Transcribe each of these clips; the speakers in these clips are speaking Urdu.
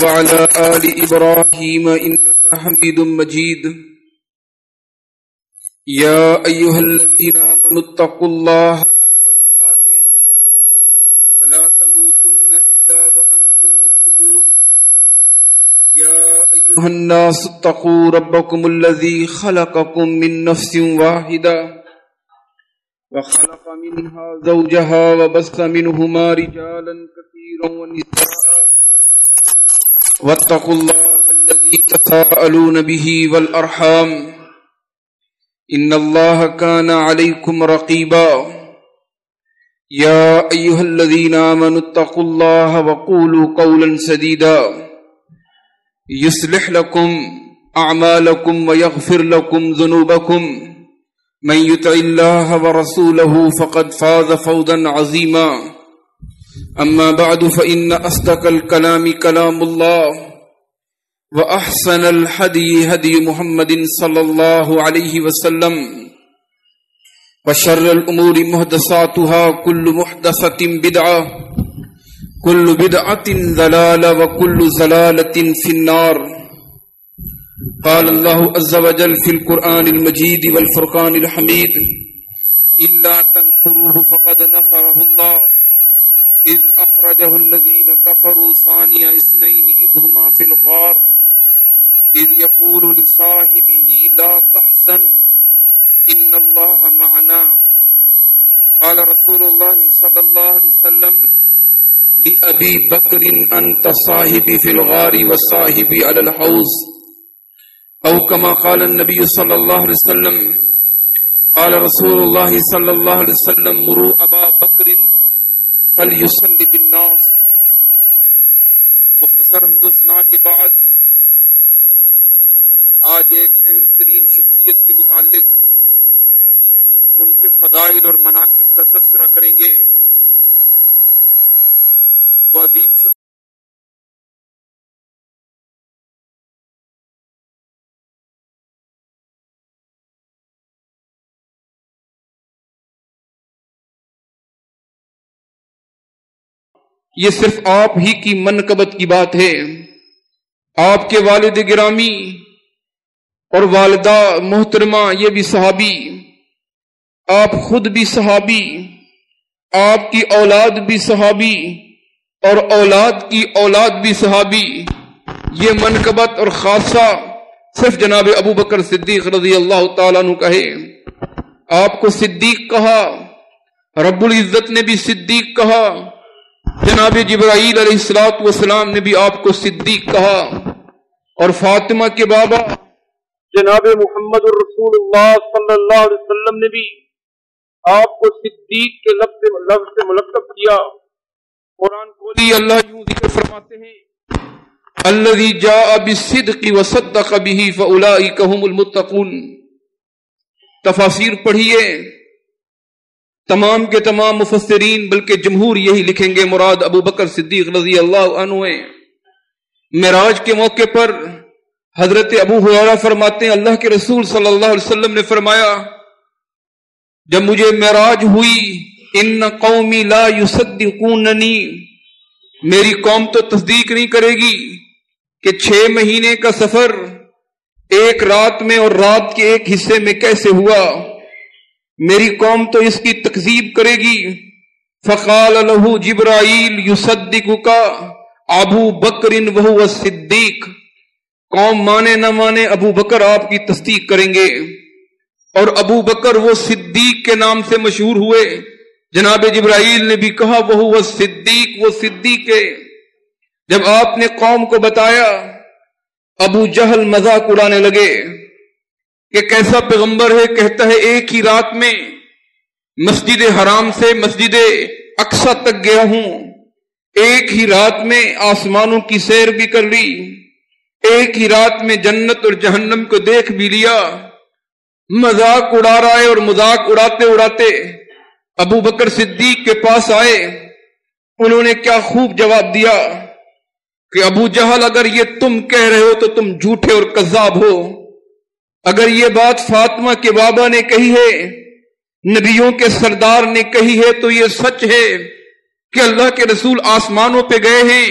وعلى آل إبراهيم إنك حميد مجيد يا أيها الذين آمنوا اتقوا الله حق تقاته فلا تموتن إلا وأنتم مسلمون يا أيها الناس اتقوا ربكم الذي خلقكم من نفس واحدة وخلق منها زوجها وبث منهما رجالا كثيرا ونساء واتقوا الله الذي تساءلون به والأرحام إن الله كان عليكم رقيبا يا أيها الذين آمنوا اتقوا الله وقولوا قولا سديدا يصلح لكم أعمالكم ويغفر لكم ذنوبكم من يطع الله ورسوله فقد فاز فوزا عظيما أما بعد فإن أصدق الكلام كلام الله وأحسن الهدي هدي محمد صلى الله عليه وسلم وشر الأمور محدثاتها كل محدثة بدعة كل بدعة ضلالة وكل ضلالة في النار قال الله عز وجل في القرآن المجيد والفرقان الحميد إلا تنصروه فقد نصره الله إذ أخرجه الذين كفروا ثاني اثنين إذ هما في الغار إذ يقول لصاحبه لا تحزن إن الله معنا قال رسول الله صلى الله عليه وسلم لأبي بكر أنت صاحبي في الغار وصاحبي على الحوض أو كما قال النبي صلى الله عليه وسلم قال رسول الله صلى الله عليه وسلم مروا أبا بكر فلیصلی بالناس. مختصر حمد و ثنا کے بعد آج ایک اہم ترین شخصیت کے متعلق ان کے فضائل اور مناقب کا تذکرہ کریں گے. وہ عظیم شخص یہ صرف آپ ہی کی منقبت کی بات ہے. آپ کے والد گرامی اور والدہ محترمہ یہ بھی صحابی، آپ خود بھی صحابی، آپ کی اولاد بھی صحابی اور اولاد کی اولاد بھی صحابی. یہ منقبت اور خاصہ صرف جناب ابو بکر صدیق رضی اللہ تعالیٰ عنہ کا ہے. آپ کو صدیق کہا، رب العزت نے بھی صدیق کہا، جناب جبرائیل علیہ السلام نے بھی آپ کو صدیق کہا، اور فاطمہ کے بابا جناب محمد الرسول اللہ صلی اللہ علیہ وسلم نے بھی آپ کو صدیق کے لفظ سے ملقب کیا. قرآن کھولی، اللہ یوں ذکر فرماتے ہیں الذی جاء بالصدق وصدق به فاولئک هم المتقون. تفاسیر پڑھیے، تمام کے تمام مفسرین بلکہ جمہور یہی لکھیں گے مراد ابو بکر صدیق رضی اللہ عنہ ہیں. معراج کے موقع پر حضرت ابو ہریرہ فرماتے ہیں اللہ کے رسول صلی اللہ علیہ وسلم نے فرمایا جب مجھے معراج ہوئی ان قومی لا یصدقوننی، میری قوم تو تصدیق نہیں کرے گی کہ 6 مہینے کا سفر ایک رات میں اور رات کے ایک حصے میں کیسے ہوا، میری قوم تو اس کی تکذیب کرے گی. فقال له جبرائیل یصدقک ابو بکر وہو الصدیق. قوم مانے نہ مانے ابو بکر آپ کی تصدیق کریں گے، اور ابو بکر وہ صدیق کے نام سے مشہور ہوئے. جناب جبرائیل نے بھی کہا وہو الصدیق، وہ صدیق ہے. جب آپ نے قوم کو بتایا ابو جہل مذاق اڑانے لگے کہ کیسا پیغمبر ہے، کہتا ہے ایک ہی رات میں مسجد حرام سے مسجد اقصی تک گیا ہوں، ایک ہی رات میں آسمانوں کی سیر بھی کر لی، ایک ہی رات میں جنت اور جہنم کو دیکھ بھی لیا. مذاق اڑا رہا ہے، اور مذاق اڑاتے اڑاتے ابو بکر صدیق کے پاس آئے. انہوں نے کیا خوب جواب دیا کہ ابو جہل اگر یہ تم کہہ رہے ہو تو تم جھوٹے اور کذاب ہو. اگر یہ بات فاطمہ کے بابا نے کہی ہے، نبیوں کے سردار نے کہی ہے، تو یہ سچ ہے کہ اللہ کے رسول آسمانوں پہ گئے ہیں.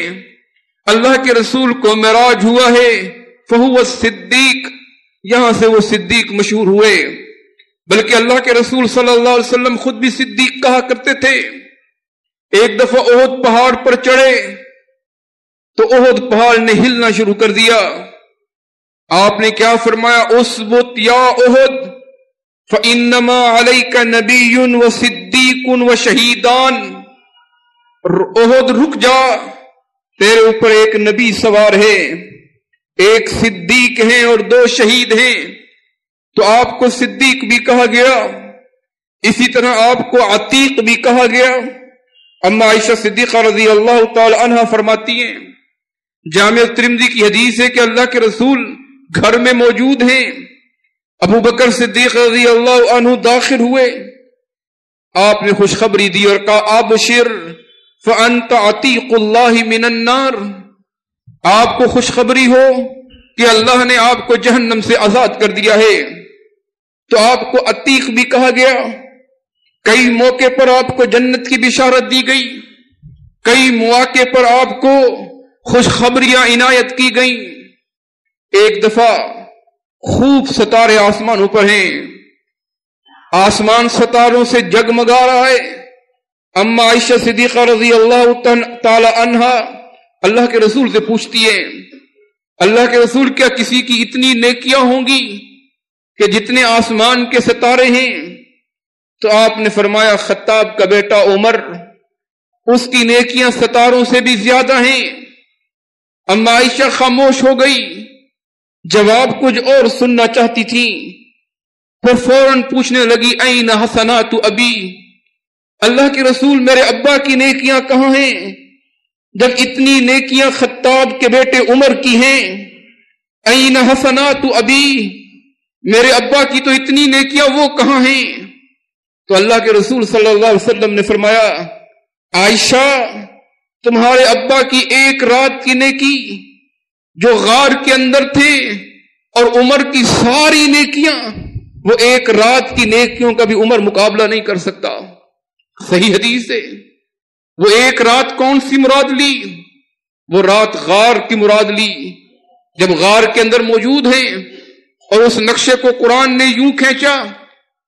اللہ کے رسول کو معراج ہوا ہے فہو صدیق، یہاں سے وہ صدیق مشہور ہوئے، بلکہ اللہ کے رسول صلی اللہ علیہ وسلم خود بھی صدیق کہا کرتے تھے۔ ایک دفعہ احد پہاڑ پر چڑھے تو احد پہاڑ نے ہلنا شروع کر دیا۔ آپ نے کیا فرمایا؟ اثبت یا احد فانما علیک نبی و صدیق و شہیدان، احد رک جا، تیرے اوپر ایک نبی سوار ہے، ایک صدیق ہیں اور 2 شہید ہیں۔ تو آپ کو صدیق بھی کہا گیا، اسی طرح آپ کو عتیق بھی کہا گیا۔ اما عائشہ صدیقہ رضی اللہ تعالی عنہ فرماتی ہیں، جامع ترمذی کی حدیث ہے کہ اللہ کے رسول گھر میں موجود ہیں، ابو بکر صدیق رضی اللہ عنہ داخل ہوئے، آپ نے خوشخبری دی اور کہا ابشر فانت عتیق اللہ من النار، آپ کو خوشخبری ہو کہ اللہ نے آپ کو جہنم سے آزاد کر دیا ہے۔ تو آپ کو عتیق بھی کہا گیا، کئی موقع پر آپ کو جنت کی بشارت دی گئی، کئی مواقع پر آپ کو خوشخبریاں عنایت کی گئیں۔ ایک دفعہ خوب ستارے آسمانوں پر ہیں، آسمان ستاروں سے جگمگا رہا ہے۔ اما عائشہ صدیقہ رضی اللہ تعالی عنہا اللہ کے رسول سے پوچھتی ہے، اللہ کے رسول کیا کسی کی اتنی نیکیاں ہوں گی کہ جتنے آسمان کے ستارے ہیں؟ تو آپ نے فرمایا خطاب کا بیٹا عمر، اس کی نیکیاں ستاروں سے بھی زیادہ ہیں۔ اما عائشہ خاموش ہو گئی، جواب کچھ اور سننا چاہتی تھی، پھر فوراً پوچھنے لگی این حسنات ابی، اللہ کے رسول میرے ابا کی نیکیاں کہاں ہیں؟ جب اتنی نیکیاں خطاب کے بیٹے عمر کی ہیں، این حسنات ابی، میرے ابا کی تو اتنی نیکیاں وہ کہاں ہیں؟ تو اللہ کے رسول صلی اللہ علیہ وسلم نے فرمایا عائشہ، تمہارے ابا کی ایک رات کی نیکی جو غار کے اندر تھے اور عمر کی ساری نیکیاں، وہ ایک رات کی نیکیوں کا بھی عمر مقابلہ نہیں کر سکتا۔ صحیح حدیث ہے۔ وہ ایک رات کون سی مراد لی؟ وہ رات غار کی مراد لی، جب غار کے اندر موجود ہیں، اور اس نقشے کو قرآن نے یوں کھینچا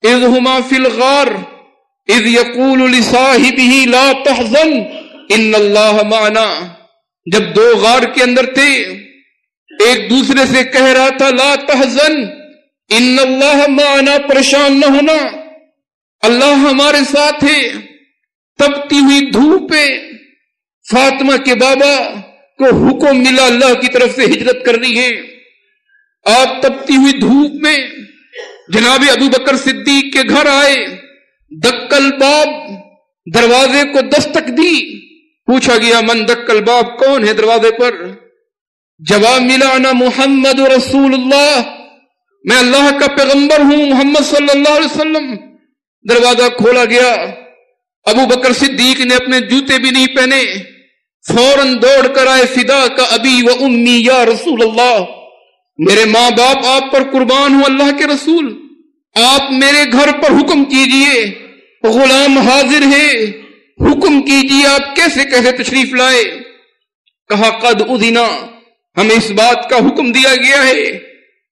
اذ ہما فی الغار اذ یقول لصاحبہ لا تحزن ان اللہ معنا، جب 2 غار کے اندر تھے، ایک دوسرے سے کہہ رہا تھا لا تحزن ان اللہ معنا، پریشان نہ ہونا، اللہ ہمارے ساتھ ہے۔ تپتی ہوئی دھوپ پہ فاطمہ کے بابا کو حکم ملا اللہ کی طرف سے ہجرت کرنی ہے۔ آپ تپتی ہوئی دھوپ میں جناب ابو بکر صدیق کے گھر آئے، دکل باب، دروازے کو دستک دی، پوچھا گیا من دکل باب، کون ہے دروازے پر؟ جواب ملا انا محمد رسول اللہ، میں اللہ کا پیغمبر ہوں محمد صلی اللہ علیہ وسلم۔ دروازہ کھولا گیا، ابو بکر صدیق نے اپنے جوتے بھی نہیں پہنے، فوراً دوڑ کر آئے فدا کا ابی و امی یا رسول اللہ، میرے ماں باپ آپ پر قربان ہوں اللہ کے رسول، آپ میرے گھر پر حکم کیجئے، غلام حاضر ہے، حکم کیجئے آپ کیسے کیسے تشریف لائے؟ کہا قد اذنا، ہمیں اس بات کا حکم دیا گیا ہے،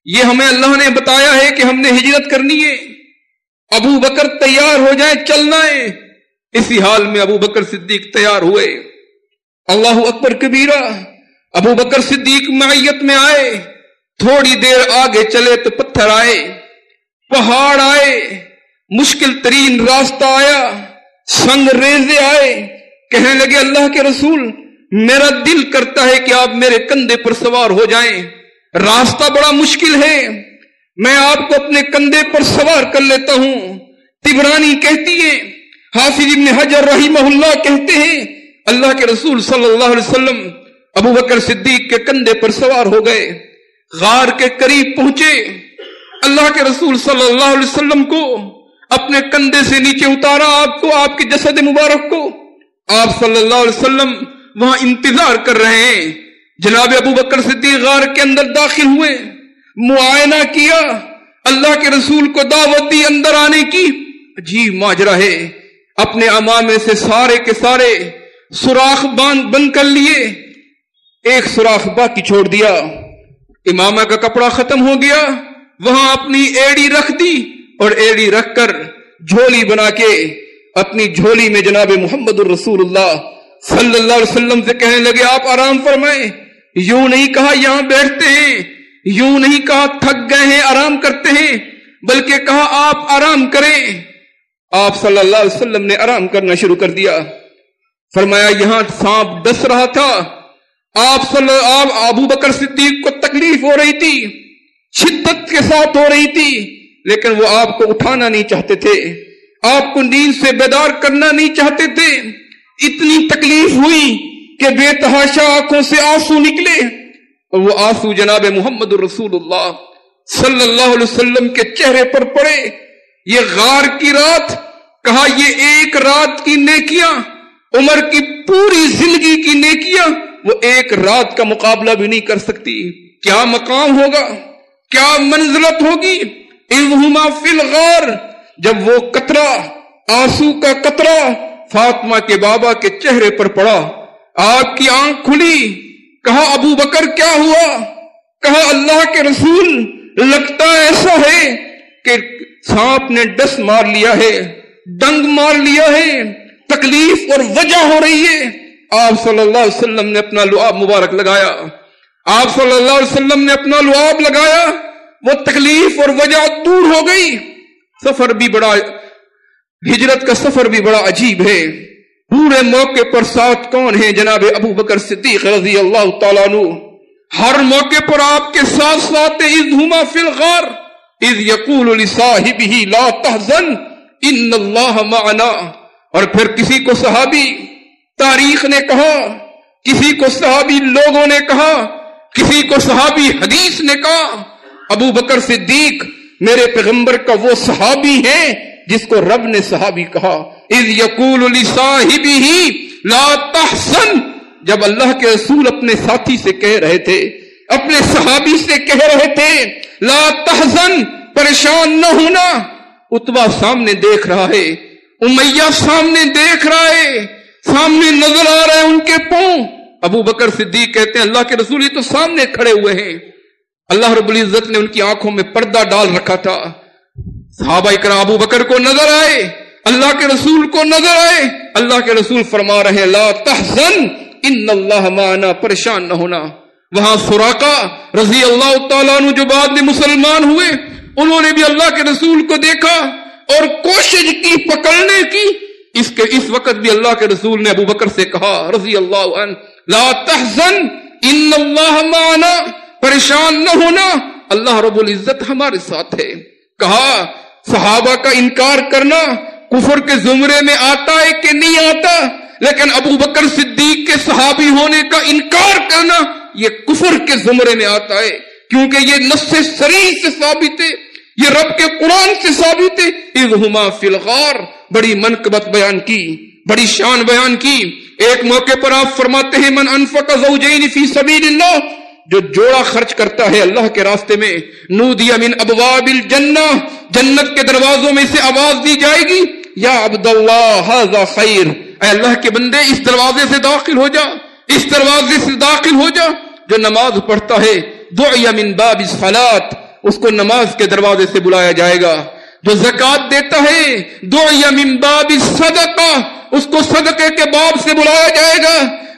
یہ ہمیں اللہ نے بتایا ہے کہ ہم نے ہجرت کرنی ہے، ابو بکر تیار ہو جائیں، چلنا ہے۔ اسی حال میں ابو بکر صدیق تیار ہوئے۔ اللہ اکبر کبیرہ، ابو بکر صدیق معیت میں آئے، تھوڑی دیر آگے چلے تو پتھر آئے، پہاڑ آئے، مشکل ترین راستہ آیا، سنگ ریزے آئے، کہنے لگے اللہ کے رسول میرا دل کرتا ہے کہ آپ میرے کندھے پر سوار ہو جائیں، راستہ بڑا مشکل ہے، میں آپ کو اپنے کندھے پر سوار کر لیتا ہوں۔ طبرانی کہتی ہے، حافظ ابن حجر رحمہ اللہ کہتے ہیں اللہ کے رسول صلی اللہ علیہ وسلم ابو بکر صدیق کے کندھے پر سوار ہو گئے، غار کے قریب پہنچے، اللہ کے رسول صلی اللہ علیہ وسلم کو اپنے کندھے سے نیچے اتارا، آپ کو، آپ کے جسد مبارک کو، آپ صلی اللہ علیہ وسلم وہاں انتظار کر رہے ہیں۔ جناب ابو بکر صدیق غار کے اندر داخل ہوئے، معائنہ کیا، اللہ کے رسول کو دعوت دی اندر آنے کی۔ عجیب ماجرا ہے، اپنے امامے سے سارے کے سارے سوراخ بند کر لیے، ایک سوراخ باقی چھوڑ دیا، امامہ کا کپڑا ختم ہو گیا، وہاں اپنی ایڑی رکھ دی اور ایڑی رکھ کر جھولی بنا کے اپنی جھولی میں جناب محمد الرسول اللہ صلی اللہ علیہ وسلم سے کہنے لگے آپ آرام فرمائیں۔ یوں نہیں کہا یہاں بیٹھتے ہیں، یوں نہیں کہا تھک گئے ہیں آرام کرتے ہیں، بلکہ کہا آپ آرام کریں۔ آپ صلی اللہ علیہ وسلم نے آرام کرنا شروع کر دیا۔ فرمایا یہاں سانپ ڈس رہا تھا، آپ ابو بکر صدیق کو تکلیف ہو رہی تھی، شدت کے ساتھ ہو رہی تھی، لیکن وہ آپ کو اٹھانا نہیں چاہتے تھے، آپ کو نیند سے بیدار کرنا نہیں چاہتے تھے۔ اتنی تکلیف ہوئی کہ بے تحاشا آنکھوں سے آنسو نکلے، اور وہ آنسو جناب محمد الرسول اللہ صلی اللہ علیہ وسلم کے چہرے پر پڑے۔ یہ غار کی رات، کہا یہ ایک رات کی نیکیاں عمر کی پوری زندگی کی نیکیاں وہ ایک رات کا مقابلہ بھی نہیں کر سکتی۔ کیا مقام ہوگا، کیا منزلت ہوگی۔ اذ ہما فی الغار، جب وہ قطرہ آنسو کا قطرہ فاطمہ کے بابا کے چہرے پر پڑا، آپ کی آنکھ کھلی، کہا ابو بکر کیا ہوا؟ کہا اللہ کے رسول لگتا ایسا ہے کہ سانپ نے ڈس مار لیا ہے، ڈنگ مار لیا ہے، تکلیف اور وجع ہو رہی ہے۔ آپ صلی اللہ علیہ وسلم نے اپنا لعاب مبارک لگایا، آپ صلی اللہ علیہ وسلم نے اپنا لعاب لگایا، وہ تکلیف اور وجع دور ہو گئی۔ سفر بھی بڑا، ہجرت کا سفر بھی بڑا عجیب ہے۔ پورے موقع پر ساتھ کون ہیں؟ جناب ابو بکر صدیق رضی اللہ تعالیٰ عنہ۔ ہر موقع پر آپ کے ساتھ ساتھ اذ ہما فی الغار اذ یقول لصاحبہ لا تحزن ان اللہ معنا۔ اور پھر کسی کو صحابی تاریخ نے کہا، کسی کو صحابی لوگوں نے کہا، کسی کو صحابی حدیث نے کہا، ابو بکر صدیق میرے پیغمبر کا وہ صحابی ہے جس کو رب نے صحابی کہا۔ اذ یقول لصاحبہ لا تحزن، جب اللہ کے رسول اپنے ساتھی سے کہہ رہے تھے، اپنے صحابی سے کہہ رہے تھے لا تحزن، پریشان نہ ہونا۔ عتبہ سامنے دیکھ رہا ہے، امیہ سامنے دیکھ رہا ہے، سامنے نظر آ رہا ہے ان کے پاؤں۔ ابو بکر صدیق کہتے ہیں اللہ کے رسول یہ تو سامنے کھڑے ہوئے ہیں۔ اللہ رب العزت نے ان کی آنکھوں میں پردہ ڈال رکھا تھا۔ صحابہ اکرام ابو بکر کو نظر آئے، اللہ کے رسول کو نظر آئے، اللہ کے رسول فرما رہے ہیں لا تحزن ان اللہ معنا، پریشان نہ ہونا۔ وہاں سراقہ رضی اللہ تعالیٰ عنہ جو بعد میں مسلمان ہوئے، انہوں نے بھی اللہ کے رسول کو دیکھا اور کوشش کی پکڑنے کی۔ اس وقت بھی اللہ کے رسول نے ابو بکر سے کہا رضی اللہ عنہ لا تحزن ان اللہ معنا، پریشان نہ ہونا، اللہ رب العزت ہمارے ساتھ ہے۔ کہا صحابہ کا انکار کرنا کفر کے زمرے میں آتا ہے کہ نہیں آتا، لیکن ابو بکر صدیق کے صحابی ہونے کا انکار کرنا یہ کفر کے زمرے میں آتا ہے، کیونکہ یہ نص صریح سے ثابت ہے، یہ رب کے قرآن سے ثابت ہے۔ اذ ہما فی الغار، بڑی منقبت بیان کی، بڑی شان بیان کی۔ ایک موقع پر آپ فرماتے ہیں من انفق زوجین فی سبیل اللہ، جو جوڑا خرچ کرتا ہے اللہ کے راستے میں، نودی من ابواب الجنہ، جنت کے دروازوں میں سے آواز دی جائے گی یا عبد اللہ ھذا خیر، اے اللہ کے بندے اس دروازے سے داخل ہو جا، اس دروازے سے داخل ہو جا۔ جو نماز پڑھتا ہے دعی من باب الصلاۃ، اس کو نماز کے دروازے سے بلایا جائے گا۔ جو زکوٰۃ دیتا ہے دعی من باب الصدقہ، اس کو صدقے کے باب سے بلایا جائے گا۔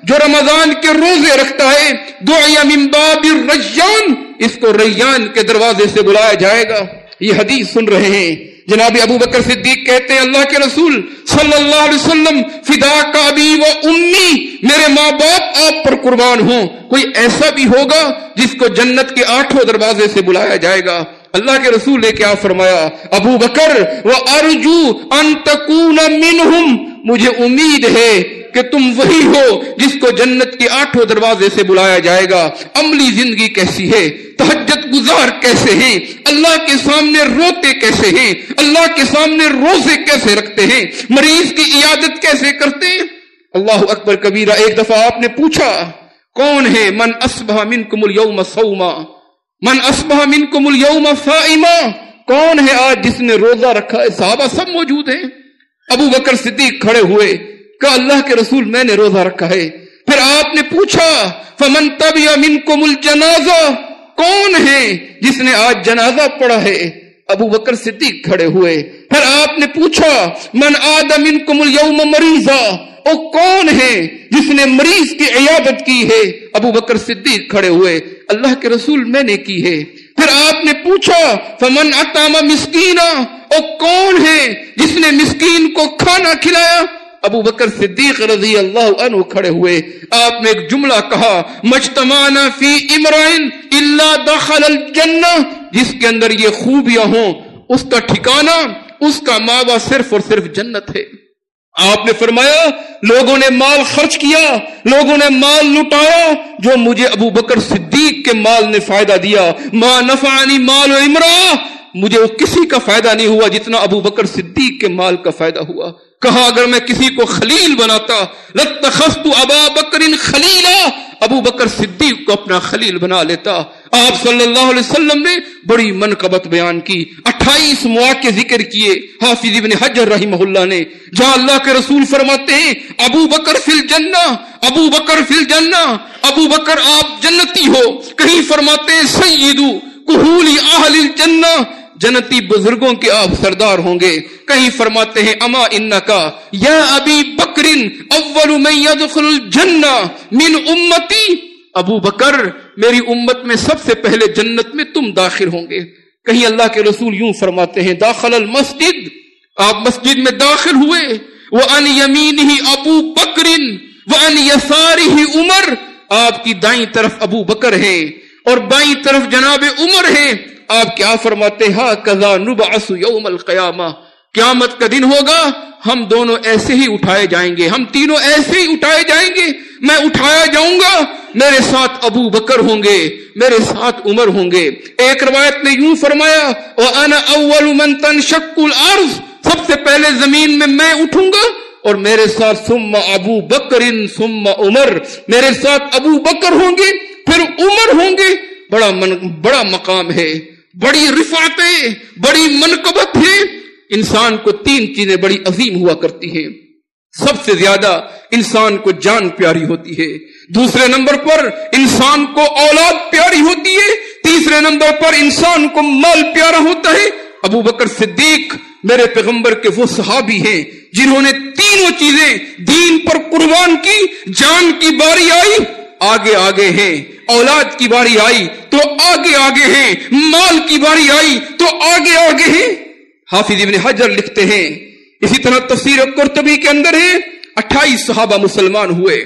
جو رمضان کے روزے رکھتا ہے دعی من باب الریان، اس کو ریان کے دروازے سے بلایا جائے گا۔ یہ حدیث سن رہے ہیں، جناب ابو بکر صدیق کہتے ہیں اللہ کے رسول صلی اللہ علیہ وسلم فداک ابی و امی، میرے ماں باپ آپ پر قربان ہوں، کوئی ایسا بھی ہوگا جس کو جنت کے 8 دروازے سے بلایا جائے گا۔ اللہ کے رسول نے کیا فرمایا ابو بکر وارجو ان تکون منہم، مجھے امید ہے کہ تم وہی ہو جس کو جنت کے 8 دروازے سے بلایا جائے گا۔ عملی زندگی کیسی ہے، تہجد گزار کیسے ہیں، اللہ کے سامنے روتے کیسے ہیں، اللہ کے سامنے روزے کیسے رکھتے ہیں، مریض کی عیادت کیسے کرتے ہیں۔ اللہ اکبر کبیرہ۔ ایک دفعہ آپ نے پوچھا کون ہے من اصبح منکم اليوم صوما، من اصبح منکم اليوم صائما، کون ہے آج جس نے روزہ رکھا ہے؟ صحابہ سب موجود ہیں۔ ابو بکر صدیق کھڑے ہوئے، کہا اللہ کے رسول میں نے روزہ رکھا ہے۔ پھر آپ نے پوچھا فمن تبع منکم الجنازہ، کون ہے جس نے آج جنازہ پڑھا ہے؟ ابو بکر صدیق کھڑے ہوئے. پھر آپ نے پوچھا من عاد منکم اليوم مریضا، او کون ہے جس نے مریض کی عیادت کی ہے؟ ابو بکر صدیق کھڑے ہوئے. اللہ کے رسول میں نے کی ہے. پھر آپ نے پوچھا فمن اطعم مسکینا، او کون ہے جس نے مسکین کو کھانا کھلایا؟ ابو بکر صدیق رضی اللہ عنہ کھڑے ہوئے. آپ نے ایک جملہ کہا مجتمعنا فی امرئن الا دخل الجنہ، جس کے اندر یہ خوبیاں ہوں اس کا ٹھکانہ، اس کا ماوا صرف اور صرف جنت ہے. آپ نے فرمایا لوگوں نے مال خرچ کیا، لوگوں نے مال لٹایا، جو مجھے ابو بکر صدیق کے مال نے فائدہ دیا، ما نفعنی مال و امرا، مجھے کسی کا فائدہ نہیں ہوا جتنا ابو بکر صدیق کے مال کا فائدہ ہوا. کہا اگر میں کسی کو خلیل بناتا لاتخذت ابا بکر خلیلا، ابو بکر صدیق کو اپنا خلیل بنا لیتا. آپ صلی اللہ علیہ وسلم نے بڑی منقبت بیان کی، 28 مواقع ذکر کیے حافظ ابن حجر رحمہ اللہ نے، جہاں اللہ کے رسول فرماتے ہیں ابو بکر فی الجنہ، ابو بکر فی الجنہ، ابو بکر آپ جنتی ہو. کہیں فرماتے ہیں سید کہول اہل الجنہ، جنتی بزرگوں کے آپ سردار ہوں گے. کہیں فرماتے ہیں اما انکا یا ابی بکر اول من يدخل الجنہ من امتی، ابو بکر میری امت میں سب سے پہلے جنت میں تم داخل ہوں گے. کہیں اللہ کے رسول یوں فرماتے ہیں داخل المسجد، آپ مسجد میں داخل ہوئے، وعن یمینہ ابو بکر وعن یسارہ عمر، آپ کی دائیں طرف ابو بکر ہیں اور بائیں طرف جناب عمر ہیں. آپ کیا فرماتے ہا کذا نبعث یوم القیامہ، قیامت کا دن ہوگا ہم دونوں ایسے ہی اٹھائے جائیں گے، ہم تینوں ایسے ہی اٹھائے جائیں گے. میں اٹھایا جاؤں گا، میرے ساتھ ابو بکر ہوں گے، میرے ساتھ عمر ہوں گے. ایک روایت نے یوں فرمایا وانا اول من تنشق الارض، سب سے پہلے زمین میں اٹھوں گا اور میرے ساتھ ثم ابو بکر ثم عمر، میرے ساتھ ابو بکر ہوں گے پھر عمر ہوں گے. بڑا مقام ہے، بڑی رفعت ہے، بڑی منقبت ہے. انسان کو 3 چیزیں بڑی عظیم ہوا کرتی ہیں. سب سے زیادہ انسان کو جان پیاری ہوتی ہے، دوسرے نمبر پر انسان کو اولاد پیاری ہوتی ہے، تیسرے نمبر پر انسان کو مال پیارا ہوتا ہے. ابو بکر صدیق میرے پیغمبر کے وہ صحابی ہیں جنہوں نے تینوں چیزیں دین پر قربان کی. جان کی باری آئی آگے آگے ہیں، اولاد کی باری آئی تو آگے آگے ہیں، مال کی باری آئی تو آگے آگے ہیں. حافظ ابن حجر لکھتے ہیں، اسی طرح تفسیر قرطبی کے اندر ہے 28 صحابہ مسلمان ہوئے.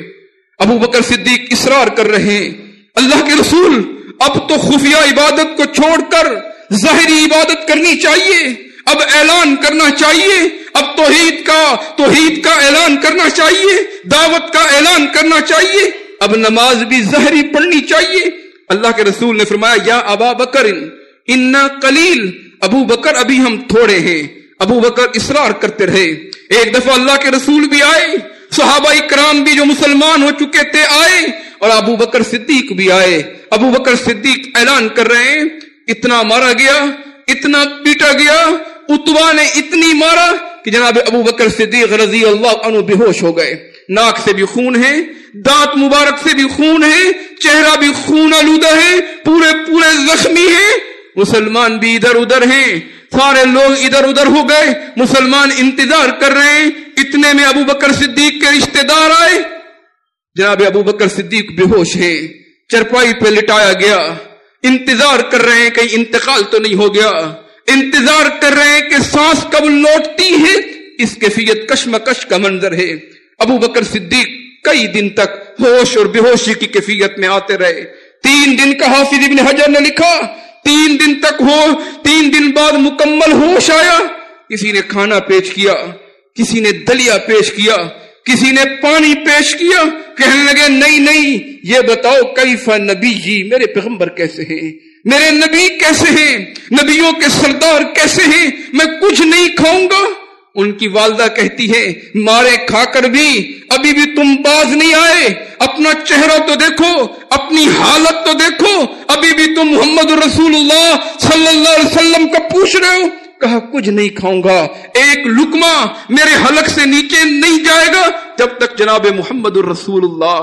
ابو بکر صدیق اصرار کر رہے ہیں اللہ کے رسول اب تو خفیہ عبادت کو چھوڑ کر ظاہری عبادت کرنی چاہیے، اب اعلان کرنا چاہیے، اب توحید کا اعلان کرنا چاہیے، دعوت کا اعلان کرنا چاہیے، اب نماز بھی ظاہری پڑھنی چاہیے. اللہ کے رسول نے فرمایا یا ابا بکر انا قلیل، ابو بکر ابھی ہم تھوڑے ہیں. ابو بکر اصرار کرتے رہے. ایک دفعہ اللہ کے رسول بھی آئے، صحابہ کرام بھی جو مسلمان ہو چکے تھے آئے، اور ابو بکر صدیق بھی آئے. ابو بکر صدیق اعلان کر رہے ہیں اتنا مارا گیا، اتنا پیٹا گیا، اتبا نے اتنی مارا کہ جناب ابو بکر صدیق رضی اللہ عنہ بے ہوش ہو گئے. ناک سے بھی خون ہے، دانت مبارک سے بھی خون ہے، چہرہ بھی خون آلودہ ہے، پورے زخمی ہیں. مسلمان بھی ادھر ادھر ہیں، سارے لوگ ادھر ادھر ہو گئے، مسلمان انتظار کر رہے ہیں. اتنے میں ابو بکر صدیق کے رشتہ دار آئے. جناب ابو بکر صدیق بے ہوش ہیں، چرپائی پہ لٹایا گیا، انتظار کر رہے ہیں کہیں انتقال تو نہیں ہو گیا، انتظار کر رہے ہیں کہ سانس کب لوٹتی ہے. اس کیفیت کشمکش کا منظر ہے. ابو بکر صدیق کئی دن تک ہوش اور بے ہوشی کی کیفیت میں آتے رہے. 3 دن کا حافظ ابن حجر نے لکھا 3 دن تک 3 دن بعد مکمل ہوش آیا. کسی نے کھانا پیش کیا، کسی نے دلیا پیش کیا، کسی نے پانی پیش کیا. کہنے لگے نہیں یہ بتاؤ کیف نبی جی، میرے پیغمبر کیسے ہیں، میرے نبی کیسے ہیں، نبیوں کے سردار کیسے ہیں، میں کچھ نہیں کھاؤں گا. ان کی والدہ کہتی ہے مارے کھا کر بھی ابھی بھی تم باز نہیں آئے، اپنا چہرہ تو دیکھو، اپنی حالت تو دیکھو، ابھی بھی تم محمد رسول اللہ صلی اللہ علیہ وسلم کا پوچھ رہے ہو. کہا کچھ نہیں کھاؤں گا، ایک لقمہ میرے حلق سے نیچے نہیں جائے گا جب تک جناب محمد رسول اللہ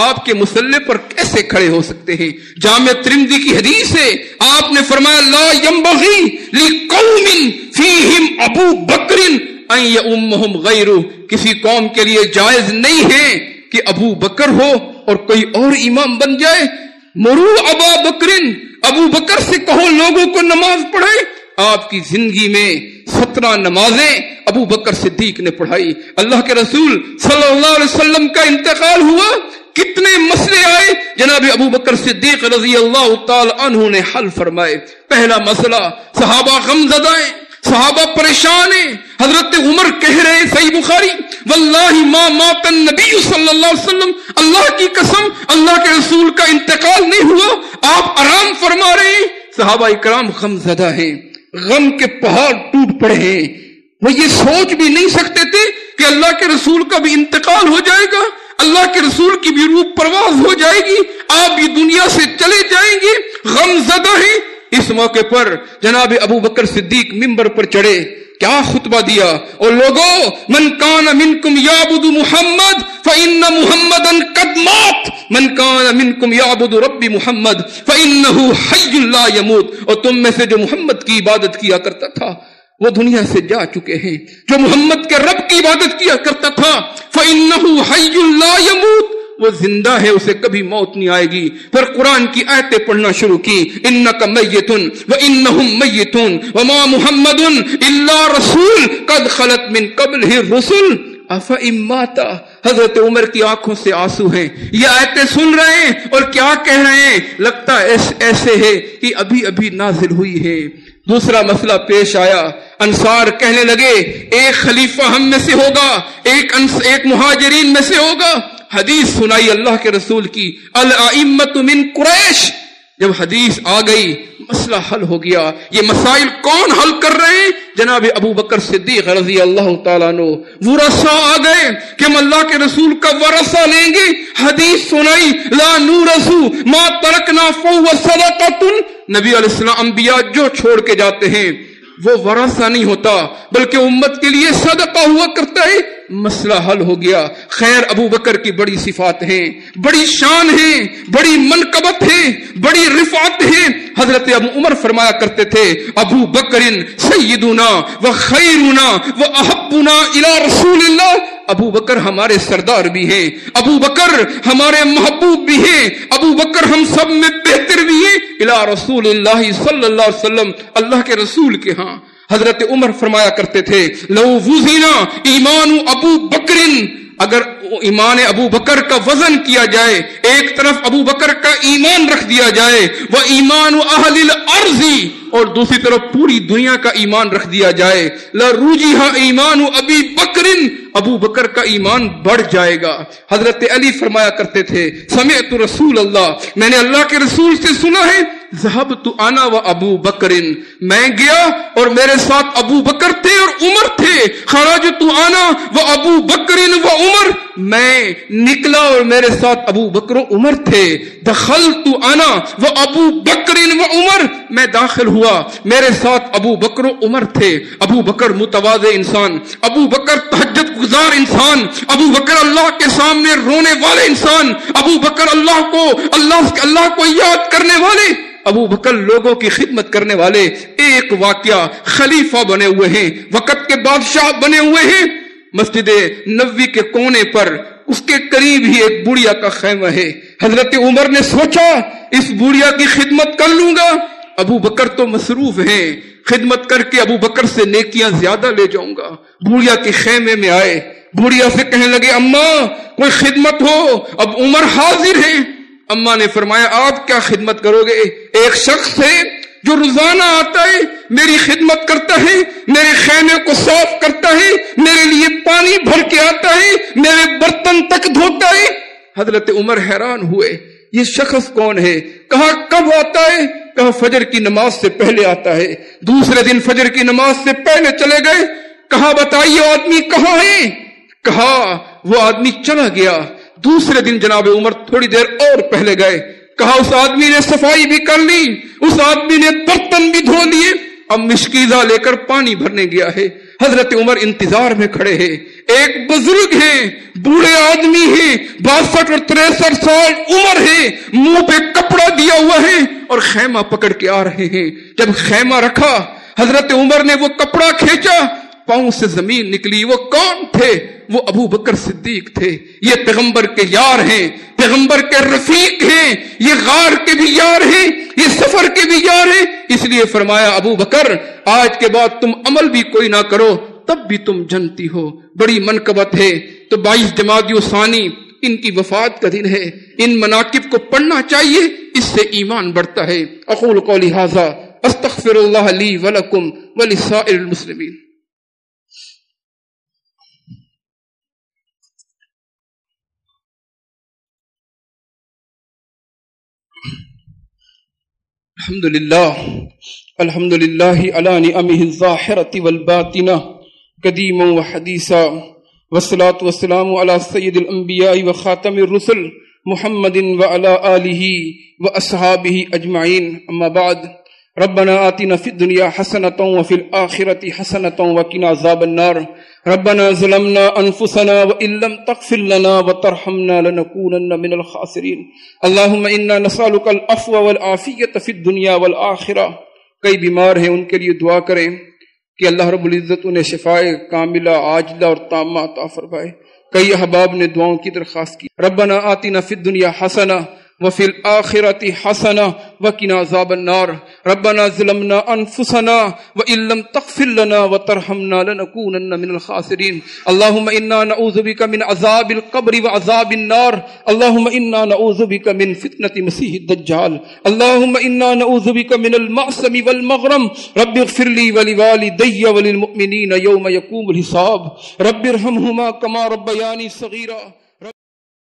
آپ کے مصلی پر کیسے کھڑے ہو سکتے ہیں؟ جامع ترمذی کی حدیث ہے، آپ نے فرمایا لا ينبغي لقوم فیہم ابو بکر ان یؤمہم غیرہ، کسی قوم کے لیے جائز نہیں ہے کہ ابو بکر ہو اور کوئی اور امام بن جائے۔ مرو ابا بکرن، ابو بکر سے کہو لوگوں کو نماز پڑھائے۔ آپ کی زندگی میں 17 نمازیں ابو بکر صدیق نے پڑھائی۔ اللہ کے رسول صلی اللہ علیہ وسلم کا انتقال ہوا، کتنے مسئلے آئے، جناب ابو بکر صدیق رضی اللہ تعالی عنہ نے حل فرمائے۔ پہلا مسئلہ، صحابہ غمزدہ ہیں، صحابہ پریشان ہیں۔ حضرت عمر کہہ رہے ہیں، صحیح بخاری، واللہ ما مات النبی صلی اللہ علیہ وسلم، اللہ کی قسم اللہ کے رسول کا انتقال نہیں ہوا، آپ آرام فرما رہے ہیں۔ صحابہ اکرام غمزدہ ہیں، غم کے پہاڑ ٹوٹ پڑے ہیں، وہ یہ سوچ بھی نہیں سکتے تھے کہ اللہ کے رسول کا بھی انتقال ہو جائے گا، اللہ کے رسول کی بھی روح پرواز ہو جائے گی، آپ بھی دنیا سے چلے جائیں گے، غم زدہ ہیں۔ اس موقع پر جناب ابو بکر صدیق منبر پر چڑھے، کیا خطبہ دیا، اور لوگوں من کان منکم یعبد محمد فإن محمدا قد مات، من کان منکم یعبد رب محمد فإنه حی لا يموت، اور تم میں سے جو محمد کی عبادت کیا کرتا تھا وہ دنیا سے جا چکے ہیں، جو محمد کے رب کی عبادت کیا کرتا تھا فإنه حی لا يموت، وہ زندہ ہے، اسے کبھی موت نہیں آئے گی۔ پھر قرآن کی آیتیں پڑھنا شروع کی، انک میت وانہم میتون وما محمد الا رسول قد خلت من قبلہ الرسل افئن مات۔ حضرت عمر کی آنکھوں سے آنسو ہیں، یہ آیتیں سن رہے ہیں اور کیا کہہ رہے ہیں، لگتا ایسے ہے کہ ابھی ابھی نازل ہوئی ہے۔ دوسرا مسئلہ پیش آیا، انصار کہنے لگے ایک خلیفہ ہم میں سے ہوگا، ایک مہاجرین میں سے ہوگا۔ حدیث سنائی اللہ کے رسول کی، الائمۃ من قریش۔ جب حدیث آ گئی مسئلہ حل ہو گیا۔ یہ مسائل کون حل کر رہے ہیں؟ جناب ابو بکر صدیق رضی اللہ تعالیٰ عنہ۔ ورثہ آ گئے کہ ہم اللہ کے رسول کا ورثہ لیں گے۔ حدیث سنائی لا نورث ما ترکنا فهو صدقۃ، نبی علیہ السلام انبیاء جو چھوڑ کے جاتے ہیں وہ ورثہ نہیں ہوتا بلکہ امت کے لیے صدقہ ہوا کرتا ہے۔ مسئلہ حل ہو گیا۔ خیر ابو بکر کی بڑی صفات ہیں، بڑی شان ہے، بڑی منقبت ہے، بڑی رفعت ہے۔ حضرت ابو عمر فرمایا کرتے تھے ابو بکر سیدنا و خیرنا و احبنا الی رسول اللہ، ابو بکر ہمارے سردار بھی ہیں، ابو بکر ہمارے محبوب بھی ہیں، ابو بکر ہم سب میں بہتر بھی ہیں الی رسول اللہ صلی اللہ علیہ وسلم، اللہ کے رسول کے ہاں۔ حضرت عمر فرمایا کرتے تھے لو وزنا ایمان ابو بکر، اگر ایمان ابو بکر کا وزن کیا جائے، ایک طرف ابو بکر کا ایمان رکھ دیا جائے، وہ ایمان اہل الارض، اور دوسری طرف پوری دنیا کا ایمان رکھ دیا جائے، لرجح ایمان ابی بکر، ابو بکر کا ایمان بڑھ جائے گا۔ حضرت علی فرمایا کرتے تھے سمعت رسول اللہ، میں نے اللہ کے رسول سے سنا ہے، ذهبت انا و ابو بکر، میں گیا اور میرے ساتھ ابو بکر تھے اور عمر تھے، خرجت انا و ابو بکر و عمر، میں نکلا اور میرے ساتھ ابو بکر و عمر تھے، دخلت انا و ابو بکر و عمر، میں داخل ہوا میرے ساتھ ابو بکر و عمر تھے۔ ابو بکر متواضع انسان، ابو بکر تہجد گزار انسان، ابو بکر اللہ کے سامنے رونے والے انسان، ابو بکر اللہ کو یاد کرنے والے، ابو بکر لوگوں کی خدمت کرنے والے۔ ایک واقعہ، خلیفہ بنے ہوئے ہیں، وقت کے بادشاہ بنے ہوئے ہیں، مسجد نبوی کے کونے پر اس کے قریب ہی ایک بڑھیا کا خیمہ ہے۔ حضرت عمر نے سوچا اس بڑھیا کی خدمت کر لوں گا، ابو بکر تو مصروف ہیں، خدمت کر کے ابو بکر سے نیکیاں زیادہ لے جاؤں گا۔ بڑھیا کے خیمے میں آئے، بڑھیا سے کہنے لگے اماں کوئی خدمت ہو، اب عمر حاضر ہے۔ اماں نے فرمایا آپ کیا خدمت کرو گے؟ ایک شخص ہے جو روزانہ آتا ہے، میری خدمت کرتا ہے، میرے خیمے کو صاف کرتا ہے، میرے لیے پانی بھر کے آتا ہے، میرے برتن تک دھوتا ہے۔ حضرت عمر حیران ہوئے یہ شخص کون ہے؟ کہا کب آتا ہے؟ کہا فجر کی نماز سے پہلے آتا ہے۔ دوسرے دن فجر کی نماز سے پہلے چلے گئے۔ کہا بتائیے آدمی کہاں ہے؟ کہا وہ آدمی چلا گیا۔ دوسرے دن جناب عمر تھوڑی دیر اور پہلے گئے، کہا اس آدمی نے صفائی بھی کر لی، اس آدمی نے برتن بھی دھو لیے، اب مشکیزہ لے کر پانی بھرنے گیا ہے۔ حضرت عمر انتظار میں کھڑے ہیں، ایک بزرگ ہیں، بوڑھے آدمی ہیں، 62 اور 63 سال عمر ہے، منہ پہ کپڑا دیا ہوا ہے اور خیمہ پکڑ کے آ رہے ہیں۔ جب خیمہ رکھا، حضرت عمر نے وہ کپڑا کھینچا، پاؤں سے زمین نکلی۔ وہ کون تھے؟ وہ ابو بکر صدیق تھے۔ یہ پیغمبر کے یار ہیں، پیغمبر کے رفیق ہیں، یہ غار کے بھی یار ہیں، یہ سفر کے بھی یار ہیں۔ اس لیے فرمایا ابو بکر آج کے بعد تم عمل بھی کوئی نہ کرو تب بھی تم جنتی ہو۔ بڑی منقبت ہے۔ تو 22 جمادی الثانی ان کی وفات کا دن ہے، ان مناقب کو پڑھنا چاہیے، اس سے ایمان بڑھتا ہے۔ اقول قولی ھذا استغفر اللہ لی ولکم ولسائر المسلمین۔ الحمد للہ علی نعمہ الظاہرۃ والباطنہ قدیما وحدیثا والصلاۃ والسلام علی سید الانبیاء وخاتم الرسل محمد وعلی آلہ واصحابہ اجمعین، اما بعد۔ ربنا آتنا فی الدنیا حسنۃ وفی الآخرۃ حسنۃ وقنا عذاب النار۔ ربنا ظلمنا انفسنا وان لم تغفر لنا وترحمنا لنكونن من الخاسرین۔ اللهم انا نسألك العفو والعافیۃ فی الدنیا والآخرہ۔ کئی بیمار ہیں، ان کے لیے دعا کریں کہ اللہ رب العزت انہیں شفائے کاملہ عاجلہ اور تامہ عطا فرمائے۔ کئی احباب نے دعاؤں کی درخواست کی۔ ربنا آتنا فی الدنیا حسنہ وفی الآخرۃ حسنہ وقنا عذاب النار۔ ربنا ظلمنا انفسنا وان لم تغفر لنا وترحمنا لنكونن من الخاسرین۔ اللهم انا نعوذ بك من عذاب القبر وعذاب النار۔ اللهم انا نعوذ بك من فتنة مسیح الدجال۔ اللهم انا نعوذ بك من المعصم والمغرم۔ رب اغفر لي ولوالدي وللمؤمنين يوم يقوم الحساب۔ رب ارحمهما كما ربياني صغيرا۔